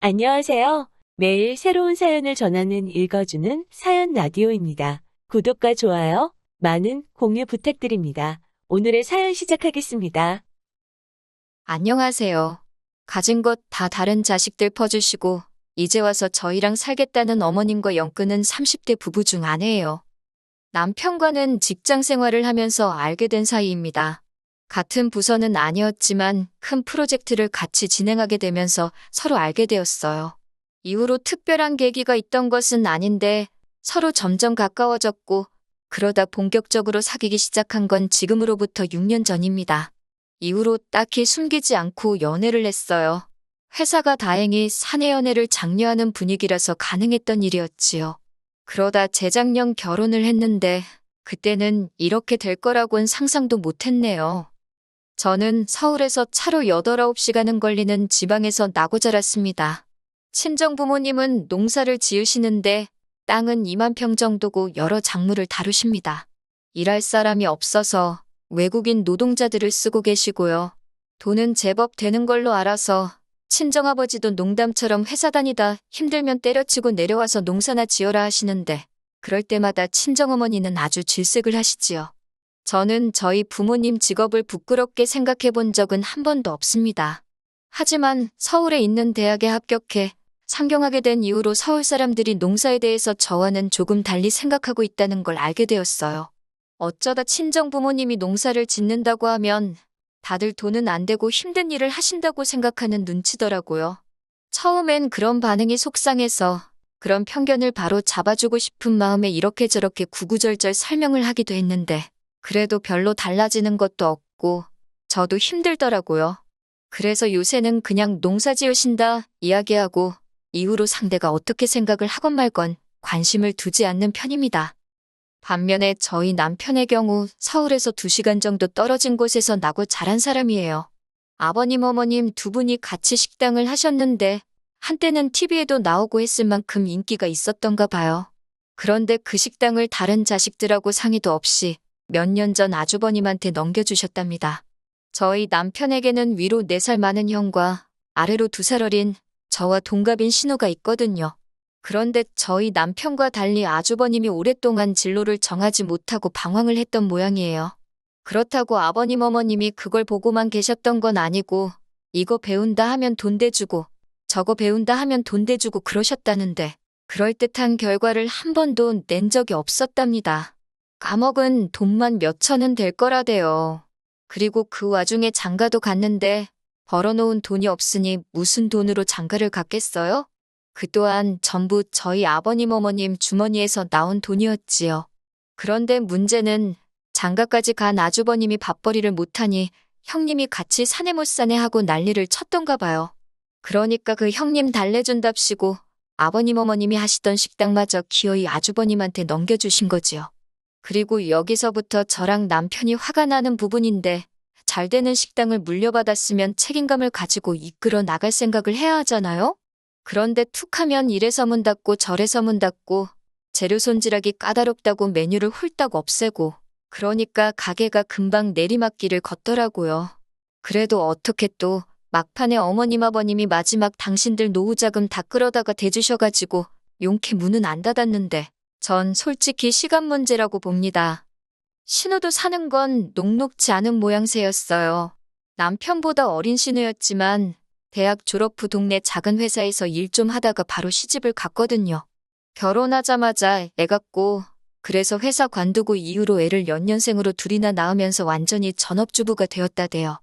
안녕하세요. 매일 새로운 사연을 전하는 읽어주는 사연 라디오입니다. 구독과 좋아요, 많은 공유 부탁드립니다. 오늘의 사연 시작하겠습니다. 안녕하세요. 가진 것 다 다른 자식들 퍼주시고 이제 와서 저희랑 살겠다는 어머님과 엮는 30대 부부 중 아내예요. 남편과는 직장 생활을 하면서 알게 된 사이입니다. 같은 부서는 아니었지만 큰 프로젝트를 같이 진행하게 되면서 서로 알게 되었어요. 이후로 특별한 계기가 있던 것은 아닌데 서로 점점 가까워졌고 그러다 본격적으로 사귀기 시작한 건 지금으로부터 6년 전입니다. 이후로 딱히 숨기지 않고 연애를 했어요. 회사가 다행히 사내 연애를 장려하는 분위기라서 가능했던 일이었지요. 그러다 재작년 결혼을 했는데 그때는 이렇게 될 거라고는 상상도 못했네요. 저는 서울에서 차로 8, 9시간은 걸리는 지방에서 나고 자랐습니다. 친정 부모님은 농사를 지으시는데 땅은 2만 평 정도고 여러 작물을 다루십니다. 일할 사람이 없어서 외국인 노동자들을 쓰고 계시고요. 돈은 제법 되는 걸로 알아서 친정아버지도 농담처럼 회사 다니다 힘들면 때려치고 내려와서 농사나 지어라 하시는데 그럴 때마다 친정어머니는 아주 질색을 하시지요. 저는 저희 부모님 직업을 부끄럽게 생각해 본 적은 한 번도 없습니다. 하지만 서울에 있는 대학에 합격해 상경하게 된 이후로 서울 사람들이 농사에 대해서 저와는 조금 달리 생각하고 있다는 걸 알게 되었어요. 어쩌다 친정 부모님이 농사를 짓는다고 하면 다들 돈은 안 되고 힘든 일을 하신다고 생각하는 눈치더라고요. 처음엔 그런 반응이 속상해서 그런 편견을 바로 잡아주고 싶은 마음에 이렇게 저렇게 구구절절 설명을 하기도 했는데 그래도 별로 달라지는 것도 없고 저도 힘들더라고요. 그래서 요새는 그냥 농사 지으신다 이야기하고 이후로 상대가 어떻게 생각을 하건 말건 관심을 두지 않는 편입니다. 반면에 저희 남편의 경우 서울에서 2시간 정도 떨어진 곳에서 나고 자란 사람이에요. 아버님, 어머님 두 분이 같이 식당을 하셨는데 한때는 TV에도 나오고 했을 만큼 인기가 있었던가 봐요. 그런데 그 식당을 다른 자식들하고 상의도 없이 몇 년 전 아주버님한테 넘겨주셨답니다. 저희 남편에게는 위로 4살 많은 형과 아래로 2살 어린 저와 동갑인 신우가 있거든요. 그런데 저희 남편과 달리 아주버님이 오랫동안 진로를 정하지 못하고 방황을 했던 모양이에요. 그렇다고 아버님 어머님이 그걸 보고만 계셨던 건 아니고 이거 배운다 하면 돈 대주고 저거 배운다 하면 돈 대주고 그러셨다는데 그럴듯한 결과를 한 번도 낸 적이 없었답니다. 감옥은 돈만 몇 천은 될 거라대요. 그리고 그 와중에 장가도 갔는데 벌어놓은 돈이 없으니 무슨 돈으로 장가를 갔겠어요? 그 또한 전부 저희 아버님 어머님 주머니에서 나온 돈이었지요. 그런데 문제는 장가까지 간 아주버님이 밥벌이를 못하니 형님이 같이 사내 못 사내 하고 난리를 쳤던가 봐요. 그러니까 그 형님 달래준답시고 아버님 어머님이 하시던 식당마저 기어이 아주버님한테 넘겨주신 거지요. 그리고 여기서부터 저랑 남편이 화가 나는 부분인데 잘 되는 식당을 물려받았으면 책임감을 가지고 이끌어 나갈 생각을 해야 하잖아요? 그런데 툭 하면 이래서 문 닫고 저래서 문 닫고 재료 손질하기 까다롭다고 메뉴를 홀딱 없애고 그러니까 가게가 금방 내리막길을 걷더라고요. 그래도 어떻게 또 막판에 어머님 아버님이 마지막 당신들 노후자금 다 끌어다가 대주셔가지고 용케 문은 안 닫았는데 전 솔직히 시간 문제라고 봅니다. 신우도 사는 건 녹록지 않은 모양새였어요. 남편보다 어린 신우였지만 대학 졸업 후 동네 작은 회사에서 일 좀 하다가 바로 시집을 갔거든요. 결혼하자마자 애 갖고 그래서 회사 관두고 이후로 애를 연년생으로 둘이나 낳으면서 완전히 전업주부가 되었다대요.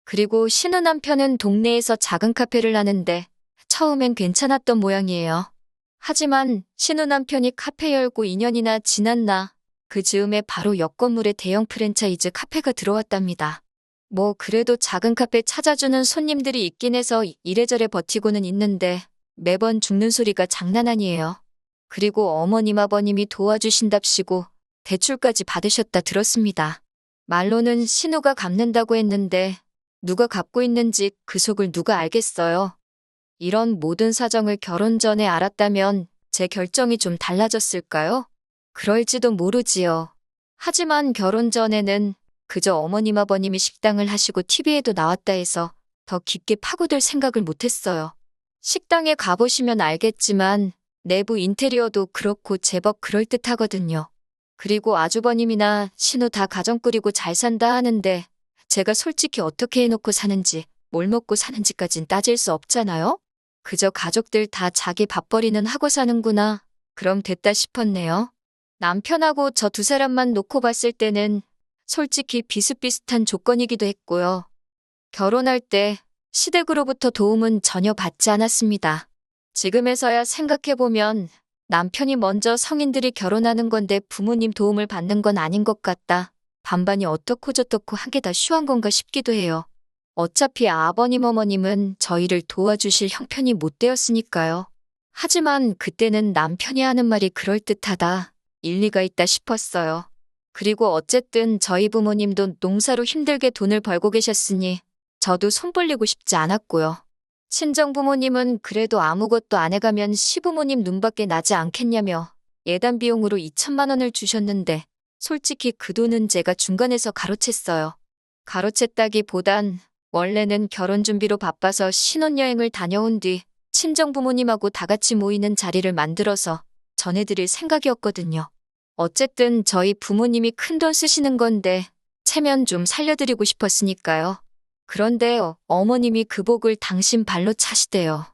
그리고 신우 남편은 동네에서 작은 카페를 하는데 처음엔 괜찮았던 모양이에요. 하지만 신우 남편이 카페 열고 2년이나 지났나 그 즈음에 바로 옆 건물에 대형 프랜차이즈 카페가 들어왔답니다. 뭐 그래도 작은 카페 찾아주는 손님들이 있긴 해서 이래저래 버티고는 있는데 매번 죽는 소리가 장난 아니에요. 그리고 어머님 아버님이 도와주신답시고 대출까지 받으셨다 들었습니다. 말로는 신우가 갚는다고 했는데 누가 갚고 있는지 그 속을 누가 알겠어요. 이런 모든 사정을 결혼 전에 알았다면 제 결정이 좀 달라졌을까요? 그럴지도 모르지요. 하지만 결혼 전에는 그저 어머님 아버님이 식당을 하시고 TV에도 나왔다 해서 더 깊게 파고들 생각을 못했어요. 식당에 가보시면 알겠지만 내부 인테리어도 그렇고 제법 그럴듯하거든요. 그리고 아주버님이나 신우 다 가정 꾸리고 잘 산다 하는데 제가 솔직히 어떻게 해놓고 사는지 뭘 먹고 사는지까진 따질 수 없잖아요? 그저 가족들 다 자기 밥벌이는 하고 사는구나. 그럼 됐다 싶었네요. 남편하고 저 두 사람만 놓고 봤을 때는 솔직히 비슷비슷한 조건이기도 했고요. 결혼할 때 시댁으로부터 도움은 전혀 받지 않았습니다. 지금에서야 생각해보면 남편이 먼저 성인들이 결혼하는 건데 부모님 도움을 받는 건 아닌 것 같다. 반반이 어떻고 저떻고 한 게 다 쉬운 건가 싶기도 해요. 어차피 아버님 어머님은 저희를 도와주실 형편이 못 되었으니까요. 하지만 그때는 남편이 하는 말이 그럴듯하다. 일리가 있다 싶었어요. 그리고 어쨌든 저희 부모님도 농사로 힘들게 돈을 벌고 계셨으니 저도 손 벌리고 싶지 않았고요. 친정 부모님은 그래도 아무것도 안 해가면 시부모님 눈밖에 나지 않겠냐며 예단 비용으로 2천만 원을 주셨는데 솔직히 그 돈은 제가 중간에서 가로챘어요. 가로챘다기보단 원래는 결혼 준비로 바빠서 신혼여행을 다녀온 뒤 친정 부모님하고 다 같이 모이는 자리를 만들어서 전해드릴 생각이었거든요. 어쨌든 저희 부모님이 큰돈 쓰시는 건데 체면 좀 살려드리고 싶었으니까요. 그런데 어머님이 그 복을 당신 발로 차시대요.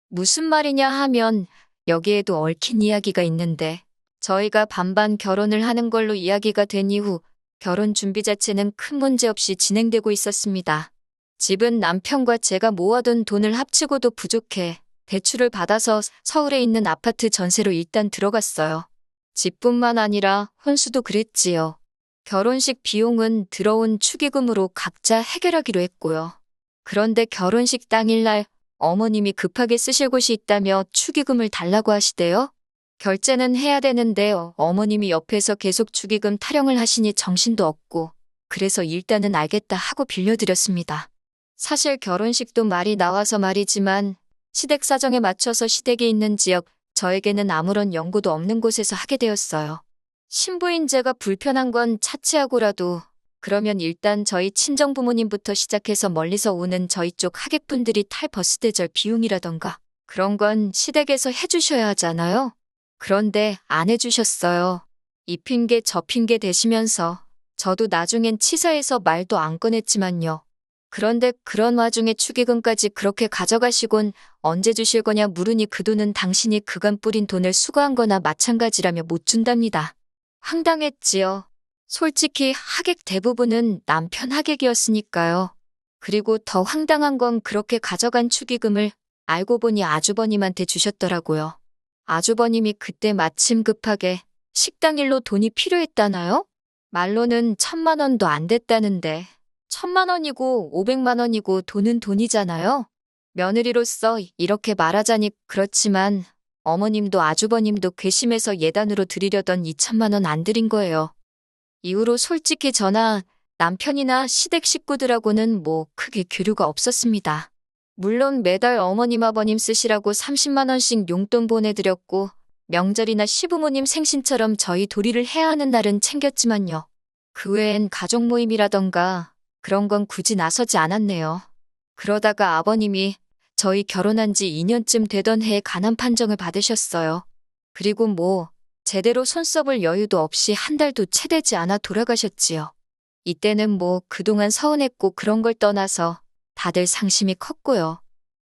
무슨 말이냐 하면 여기에도 얽힌 이야기가 있는데 저희가 반반 결혼을 하는 걸로 이야기가 된 이후 결혼 준비 자체는 큰 문제 없이 진행되고 있었습니다. 집은 남편과 제가 모아둔 돈을 합치고도 부족해 대출을 받아서 서울에 있는 아파트 전세로 일단 들어갔어요. 집뿐만 아니라 혼수도 그랬지요. 결혼식 비용은 들어온 축의금으로 각자 해결하기로 했고요. 그런데 결혼식 당일날 어머님이 급하게 쓰실 곳이 있다며 축의금을 달라고 하시대요. 결제는 해야 되는데 어머님이 옆에서 계속 축의금 타령을 하시니 정신도 없고 그래서 일단은 알겠다 하고 빌려드렸습니다. 사실 결혼식도 말이 나와서 말이지만 시댁 사정에 맞춰서 시댁이 있는 지역, 저에게는 아무런 연고도 없는 곳에서 하게 되었어요. 신부인 제가 불편한 건 차치하고라도 그러면 일단 저희 친정 부모님부터 시작해서 멀리서 오는 저희 쪽 하객분들이 탈 버스 대절 비용이라던가 그런 건 시댁에서 해주셔야 하잖아요. 그런데 안 해주셨어요. 이 핑계 저 핑계 대시면서 저도 나중엔 치사해서 말도 안 꺼냈지만요. 그런데 그런 와중에 축의금까지 그렇게 가져가시곤 언제 주실 거냐 물으니 그 돈은 당신이 그간 뿌린 돈을 수거한 거나 마찬가지라며 못 준답니다. 황당했지요. 솔직히 하객 대부분은 남편 하객이었으니까요. 그리고 더 황당한 건 그렇게 가져간 축의금을 알고 보니 아주버님한테 주셨더라고요. 아주버님이 그때 마침 급하게 식당 일로 돈이 필요했다나요? 말로는 1,000만 원도 안 됐다는데 1,000만 원이고 500만 원이고 돈은 돈이잖아요. 며느리로서 이렇게 말하자니 그렇지만 어머님도 아주버님도 괘씸해서 예단으로 드리려던 2,000만 원 안 드린 거예요. 이후로 솔직히 저나 남편이나 시댁 식구들하고는 뭐 크게 교류가 없었습니다. 물론 매달 어머님 아버님 쓰시라고 30만 원씩 용돈 보내드렸고 명절이나 시부모님 생신처럼 저희 도리를 해야 하는 날은 챙겼지만요. 그 외엔 가족 모임이라던가 그런 건 굳이 나서지 않았네요. 그러다가 아버님이 저희 결혼한 지 2년쯤 되던 해에 간암 판정을 받으셨어요. 그리고 뭐 제대로 손 써볼 여유도 없이 한 달도 채 되지 않아 돌아가셨지요. 이때는 뭐 그동안 서운했고 그런 걸 떠나서 다들 상심이 컸고요.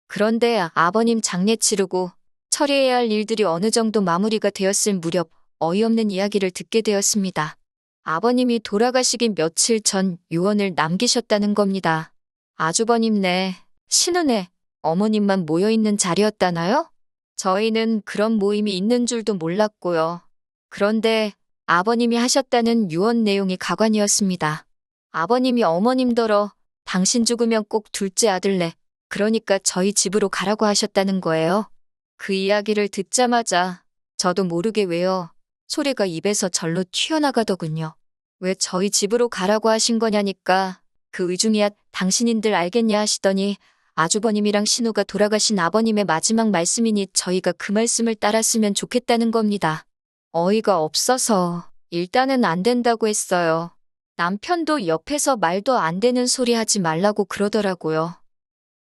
그런데 아버님 장례 치르고 처리해야 할 일들이 어느 정도 마무리가 되었을 무렵 어이없는 이야기를 듣게 되었습니다. 아버님이 돌아가시기 며칠 전 유언을 남기셨다는 겁니다. 아주버님네, 신우네, 어머님만 모여있는 자리였다나요? 저희는 그런 모임이 있는 줄도 몰랐고요. 그런데 아버님이 하셨다는 유언 내용이 가관이었습니다. 아버님이 어머님더러 당신 죽으면 꼭 둘째 아들래, 그러니까 저희 집으로 가라고 하셨다는 거예요. 그 이야기를 듣자마자 저도 모르게 왜요. 소리가 입에서 절로 튀어나가더군요. 왜 저희 집으로 가라고 하신 거냐니까 그 의중이야 당신인들 알겠냐 하시더니 아주버님이랑 신우가 돌아가신 아버님의 마지막 말씀이니 저희가 그 말씀을 따랐으면 좋겠다는 겁니다. 어이가 없어서 일단은 안 된다고 했어요. 남편도 옆에서 말도 안 되는 소리 하지 말라고 그러더라고요.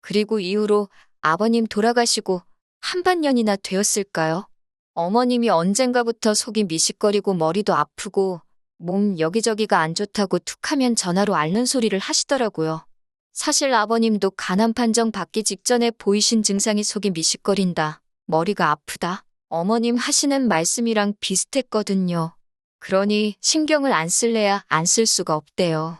그리고 이후로 아버님 돌아가시고 한반년이나 되었을까요? 어머님이 언젠가부터 속이 미식거리고 머리도 아프고 몸 여기저기가 안 좋다고 툭하면 전화로 앓는 소리를 하시더라고요. 사실 아버님도 간암 판정 받기 직전에 보이신 증상이 속이 미식거린다, 머리가 아프다. 어머님 하시는 말씀이랑 비슷했거든요. 그러니 신경을 안 쓸래야 안 쓸 수가 없대요.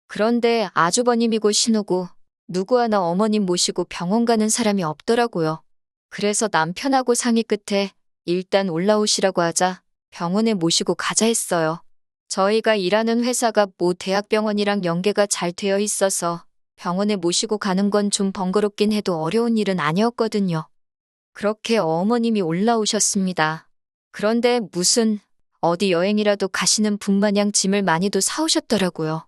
그런데 아주버님이고 신우고 누구 하나 어머님 모시고 병원 가는 사람이 없더라고요. 그래서 남편하고 상의 끝에 일단 올라오시라고 하자 병원에 모시고 가자 했어요. 저희가 일하는 회사가 모 대학병원이랑 연계가 잘 되어 있어서 병원에 모시고 가는 건 좀 번거롭긴 해도 어려운 일은 아니었거든요. 그렇게 어머님이 올라오셨습니다. 그런데 무슨 어디 여행이라도 가시는 분 마냥 짐을 많이도 사오셨더라고요.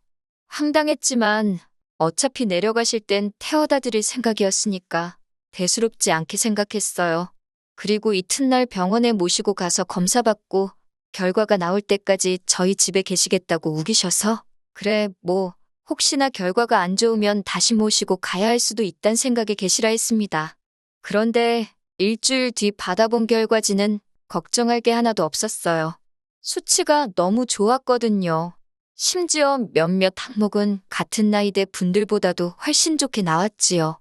황당했지만 어차피 내려가실 땐 태워다 드릴 생각이었으니까 대수롭지 않게 생각했어요. 그리고 이튿날 병원에 모시고 가서 검사받고 결과가 나올 때까지 저희 집에 계시겠다고 우기셔서 그래 뭐 혹시나 결과가 안 좋으면 다시 모시고 가야 할 수도 있단 생각에 계시라 했습니다. 그런데 일주일 뒤 받아본 결과지는 걱정할 게 하나도 없었어요. 수치가 너무 좋았거든요. 심지어 몇몇 항목은 같은 나이대 분들보다도 훨씬 좋게 나왔지요.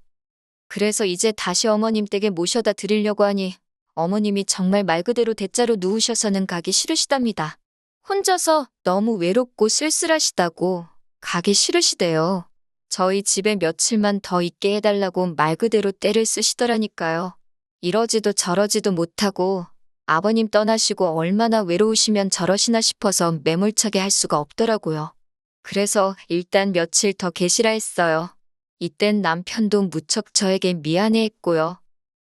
그래서 이제 다시 어머님 댁에 모셔다 드리려고 하니 어머님이 정말 말 그대로 대자로 누우셔서는 가기 싫으시답니다. 혼자서 너무 외롭고 쓸쓸하시다고 가기 싫으시대요. 저희 집에 며칠만 더 있게 해달라고 말 그대로 떼를 쓰시더라니까요. 이러지도 저러지도 못하고 아버님 떠나시고 얼마나 외로우시면 저러시나 싶어서 매몰차게 할 수가 없더라고요. 그래서 일단 며칠 더 계시라 했어요. 이땐 남편도 무척 저에게 미안해했고요.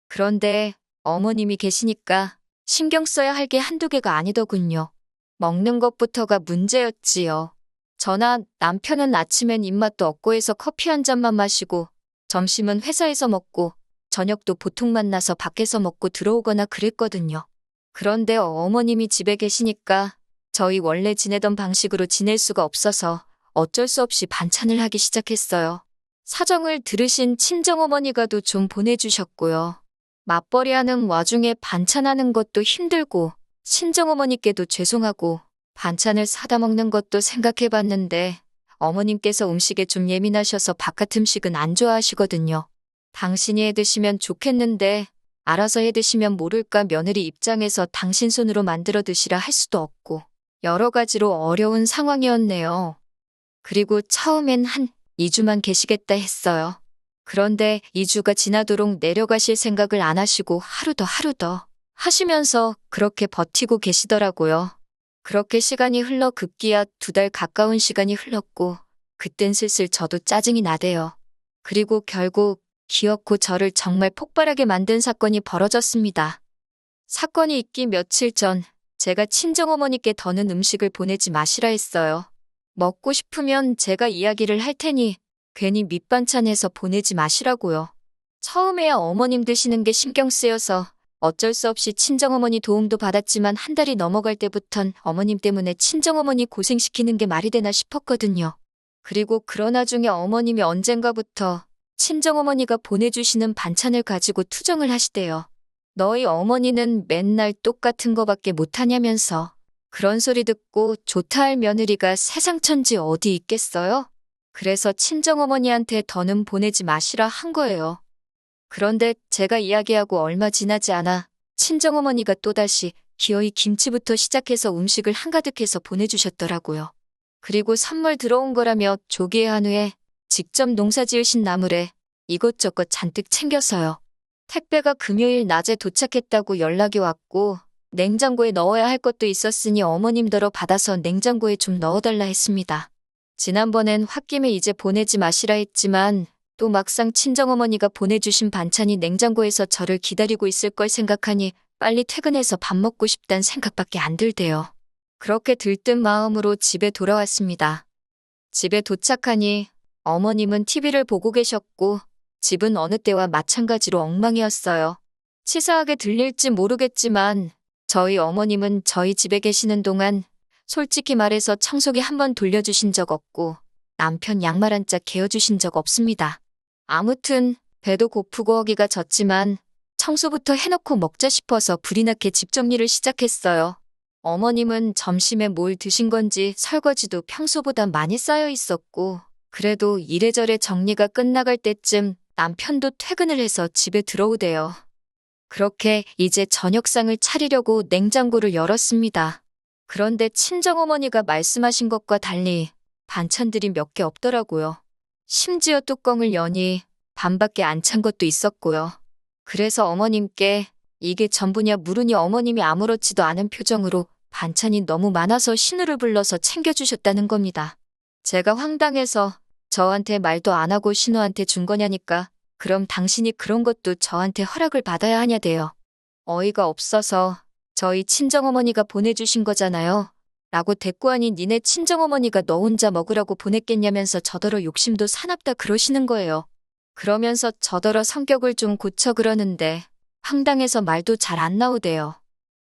그런데 어머님이 계시니까 신경 써야 할 게 한두 개가 아니더군요. 먹는 것부터가 문제였지요. 저나 남편은 아침엔 입맛도 없고 해서 커피 한 잔만 마시고 점심은 회사에서 먹고 저녁도 보통 만나서 밖에서 먹고 들어오거나 그랬거든요. 그런데 어머님이 집에 계시니까 저희 원래 지내던 방식으로 지낼 수가 없어서 어쩔 수 없이 반찬을 하기 시작했어요. 사정을 들으신 친정어머니가도 좀 보내주셨고요. 맞벌이하는 와중에 반찬하는 것도 힘들고 친정어머니께도 죄송하고 반찬을 사다 먹는 것도 생각해봤는데 어머님께서 음식에 좀 예민하셔서 바깥 음식은 안 좋아하시거든요. 당신이 해 드시면 좋겠는데 알아서 해 드시면 모를까 며느리 입장에서 당신 손으로 만들어 드시라 할 수도 없고 여러 가지로 어려운 상황이었네요. 그리고 처음엔 한 2주만 계시겠다 했어요. 그런데 2주가 지나도록 내려가실 생각을 안 하시고 하루 더 하시면서 그렇게 버티고 계시더라고요. 그렇게 시간이 흘러 급기야 2달 가까운 시간이 흘렀고 그땐 슬슬 저도 짜증이 나대요. 그리고 결국 기어코 저를 정말 폭발하게 만든 사건이 벌어졌습니다. 사건이 있기 며칠 전 제가 친정어머니께 더는 음식을 보내지 마시라 했어요. 먹고 싶으면 제가 이야기를 할 테니 괜히 밑반찬해서 보내지 마시라고요. 처음에야 어머님 드시는 게 신경 쓰여서 어쩔 수 없이 친정어머니 도움도 받았지만 한 달이 넘어갈 때부턴 어머님 때문에 친정어머니 고생시키는 게 말이 되나 싶었거든요. 그리고 그러나 중에 어머님이 언젠가부터 친정어머니가 보내주시는 반찬을 가지고 투정을 하시대요. 너희 어머니는 맨날 똑같은 거밖에 못하냐면서. 그런 소리 듣고 좋다 할 며느리가 세상 천지 어디 있겠어요? 그래서 친정어머니한테 더는 보내지 마시라 한 거예요. 그런데 제가 이야기하고 얼마 지나지 않아 친정어머니가 또다시 기어이 김치부터 시작해서 음식을 한가득해서 보내주셨더라고요. 그리고 선물 들어온 거라며 조기에 한우에 직접 농사 지으신 나물에 이것저것 잔뜩 챙겨서요. 택배가 금요일 낮에 도착했다고 연락이 왔고 냉장고에 넣어야 할 것도 있었으니 어머님더러 받아서 냉장고에 좀 넣어달라 했습니다. 지난번엔 홧김에 이제 보내지 마시라 했지만 또 막상 친정어머니가 보내주신 반찬이 냉장고에서 저를 기다리고 있을 걸 생각하니 빨리 퇴근해서 밥 먹고 싶단 생각밖에 안 들대요. 그렇게 들뜬 마음으로 집에 돌아왔습니다. 집에 도착하니 어머님은 TV를 보고 계셨고 집은 어느 때와 마찬가지로 엉망이었어요. 치사하게 들릴지 모르겠지만 저희 어머님은 저희 집에 계시는 동안 솔직히 말해서 청소기 한 번 돌려주신 적 없고 남편 양말 한 짝 개어주신 적 없습니다. 아무튼 배도 고프고 허기가 졌지만 청소부터 해놓고 먹자 싶어서 불이 나게 집 정리를 시작했어요. 어머님은 점심에 뭘 드신 건지 설거지도 평소보다 많이 쌓여 있었고, 그래도 이래저래 정리가 끝나갈 때쯤 남편도 퇴근을 해서 집에 들어오대요. 그렇게 이제 저녁상을 차리려고 냉장고를 열었습니다. 그런데 친정어머니가 말씀하신 것과 달리 반찬들이 몇 개 없더라고요. 심지어 뚜껑을 여니 반밖에 안 찬 것도 있었고요. 그래서 어머님께 이게 전부냐 물으니 어머님이 아무렇지도 않은 표정으로 반찬이 너무 많아서 신우를 불러서 챙겨주셨다는 겁니다. 제가 황당해서 저한테 말도 안 하고 신우한테 준 거냐니까 그럼 당신이 그런 것도 저한테 허락을 받아야 하냐대요. 어이가 없어서 저희 친정어머니가 보내주신 거잖아요. 라고 대꾸하니 니네 친정어머니가 너 혼자 먹으라고 보냈겠냐면서 저더러 욕심도 사납다 그러시는 거예요. 그러면서 저더러 성격을 좀 고쳐 그러는데 황당해서 말도 잘 안 나오대요.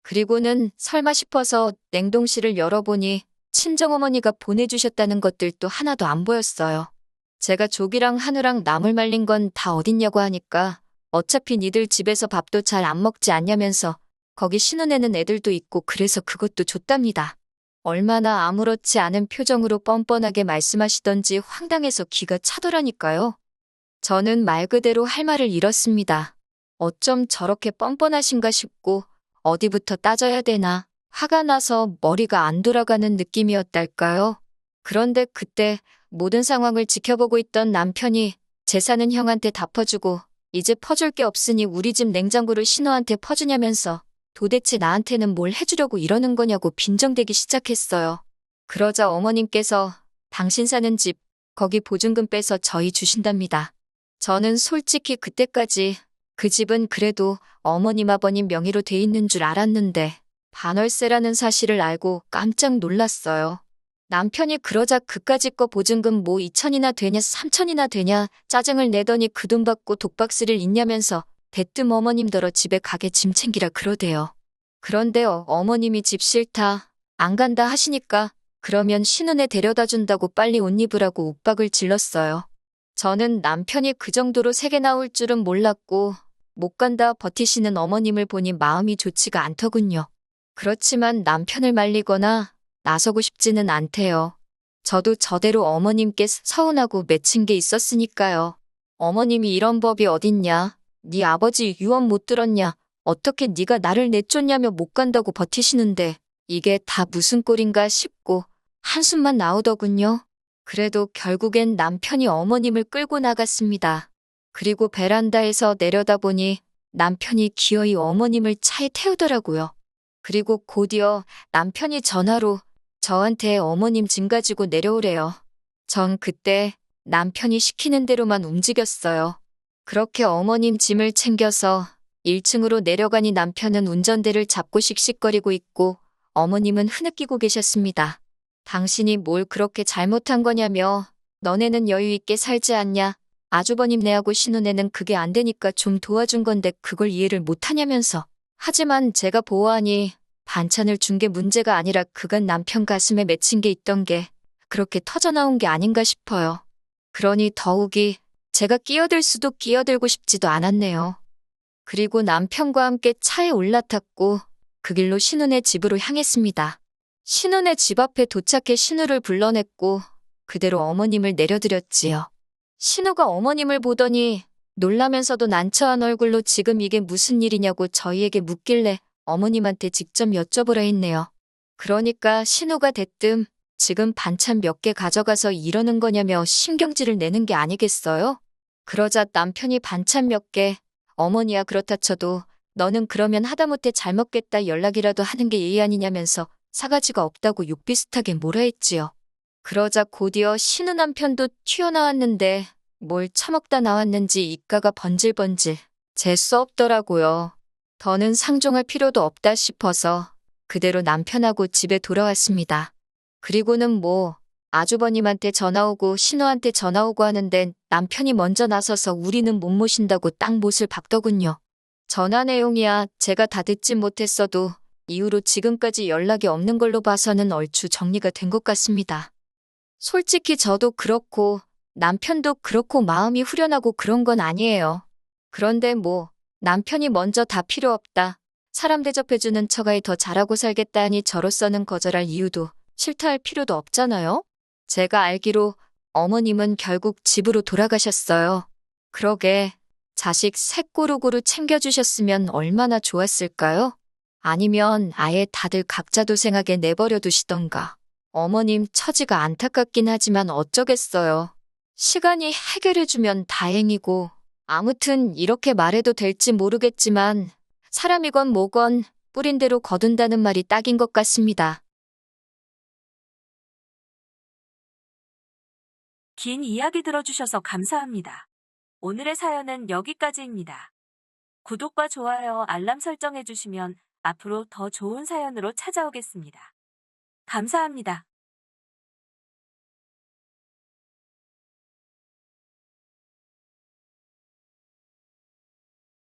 그리고는 설마 싶어서 냉동실을 열어보니 친정어머니가 보내주셨다는 것들도 하나도 안 보였어요. 제가 조기랑 한우랑 나물 말린 건 다 어딨냐고 하니까 어차피 니들 집에서 밥도 잘 안 먹지 않냐면서 거기 신혼에는 애들도 있고 그래서 그것도 줬답니다. 얼마나 아무렇지 않은 표정으로 뻔뻔하게 말씀하시던지 황당해서 기가 차더라니까요. 저는 말 그대로 할 말을 잃었습니다. 어쩜 저렇게 뻔뻔하신가 싶고 어디부터 따져야 되나 화가 나서 머리가 안 돌아가는 느낌이었달까요. 그런데 그때 모든 상황을 지켜보고 있던 남편이 재산은 형한테 다 퍼주고 이제 퍼줄 게 없으니 우리 집 냉장고를 신우한테 퍼주냐면서 도대체 나한테는 뭘 해주려고 이러는 거냐고 빈정대기 시작했어요. 그러자 어머님께서 당신 사는 집 거기 보증금 빼서 저희 주신답니다. 저는 솔직히 그때까지 그 집은 그래도 어머님 아버님 명의로 돼 있는 줄 알았는데 반월세라는 사실을 알고 깜짝 놀랐어요. 남편이 그러자 그까짓 거 보증금 뭐 2천이나 되냐 3천이나 되냐 짜증을 내더니 그 돈 받고 독박스를 있냐면서 대뜸 어머님더러 집에 가게 짐 챙기라 그러대요. 그런데 어머님이 집 싫다 안 간다 하시니까 그러면 신혼에 데려다 준다고 빨리 옷 입으라고 윽박을 질렀어요. 저는 남편이 그 정도로 세게 나올 줄은 몰랐고 못 간다 버티시는 어머님을 보니 마음이 좋지가 않더군요. 그렇지만 남편을 말리거나 나서고 싶지는 않대요. 저도 저대로 어머님께 서운하고 맺힌 게 있었으니까요. 어머님이 이런 법이 어딨냐. 네 아버지 유언 못 들었냐. 어떻게 네가 나를 내쫓냐며 못 간다고 버티시는데 이게 다 무슨 꼴인가 싶고 한숨만 나오더군요. 그래도 결국엔 남편이 어머님을 끌고 나갔습니다. 그리고 베란다에서 내려다보니 남편이 기어이 어머님을 차에 태우더라고요. 그리고 곧이어 남편이 전화로 저한테 어머님 짐 가지고 내려오래요. 전 그때 남편이 시키는 대로만 움직였어요. 그렇게 어머님 짐을 챙겨서 1층으로 내려가니 남편은 운전대를 잡고 씩씩거리고 있고 어머님은 흐느끼고 계셨습니다. 당신이 뭘 그렇게 잘못한 거냐며 너네는 여유 있게 살지 않냐. 아주버님 내하고 신혼에는 그게 안 되니까 좀 도와준 건데 그걸 이해를 못하냐면서. 하지만 제가 보아하니 반찬을 준 게 문제가 아니라 그간 남편 가슴에 맺힌 게 있던 게 그렇게 터져나온 게 아닌가 싶어요. 그러니 더욱이 제가 끼어들 수도 끼어들고 싶지도 않았네요. 그리고 남편과 함께 차에 올라탔고 그 길로 신우네 집으로 향했습니다. 신우네 집 앞에 도착해 신우를 불러냈고 그대로 어머님을 내려드렸지요. 신우가 어머님을 보더니 놀라면서도 난처한 얼굴로 지금 이게 무슨 일이냐고 저희에게 묻길래 어머님한테 직접 여쭤보라 했네요. 그러니까 신우가 대뜸 지금 반찬 몇 개 가져가서 이러는 거냐며 신경질을 내는 게 아니겠어요? 그러자 남편이 반찬 몇 개, 어머니야 그렇다 쳐도 너는 그러면 하다못해 잘 먹겠다 연락이라도 하는 게 예의 아니냐면서 사가지가 없다고 욕 비슷하게 뭐라 했지요. 그러자 곧이어 신우 남편도 튀어나왔는데 뭘 처먹다 나왔는지 입가가 번질번질 재수 없더라고요. 더는 상종할 필요도 없다 싶어서 그대로 남편하고 집에 돌아왔습니다. 그리고는 뭐 아주버님한테 전화 오고 신우한테 전화 오고 하는데 남편이 먼저 나서서 우리는 못 모신다고 딱 못을 박더군요. 전화 내용이야 제가 다 듣진 못했어도 이후로 지금까지 연락이 없는 걸로 봐서는 얼추 정리가 된 것 같습니다. 솔직히 저도 그렇고 남편도 그렇고 마음이 후련하고 그런 건 아니에요. 그런데 남편이 먼저 다 필요 없다. 사람 대접해주는 처가에 더 잘하고 살겠다 하니 저로서는 거절할 이유도 싫다 할 필요도 없잖아요? 제가 알기로 어머님은 결국 집으로 돌아가셨어요. 그러게, 자식 셋 고루고루 챙겨주셨으면 얼마나 좋았을까요? 아니면 아예 다들 각자 도생하게 내버려 두시던가. 어머님 처지가 안타깝긴 하지만 어쩌겠어요. 시간이 해결해주면 다행이고, 아무튼 이렇게 말해도 될지 모르겠지만, 사람이건 뭐건 뿌린 대로 거둔다는 말이 딱인 것 같습니다. 긴 이야기 들어주셔서 감사합니다. 오늘의 사연은 여기까지입니다. 구독과 좋아요, 알람 설정해주시면 앞으로 더 좋은 사연으로 찾아오겠습니다. 감사합니다.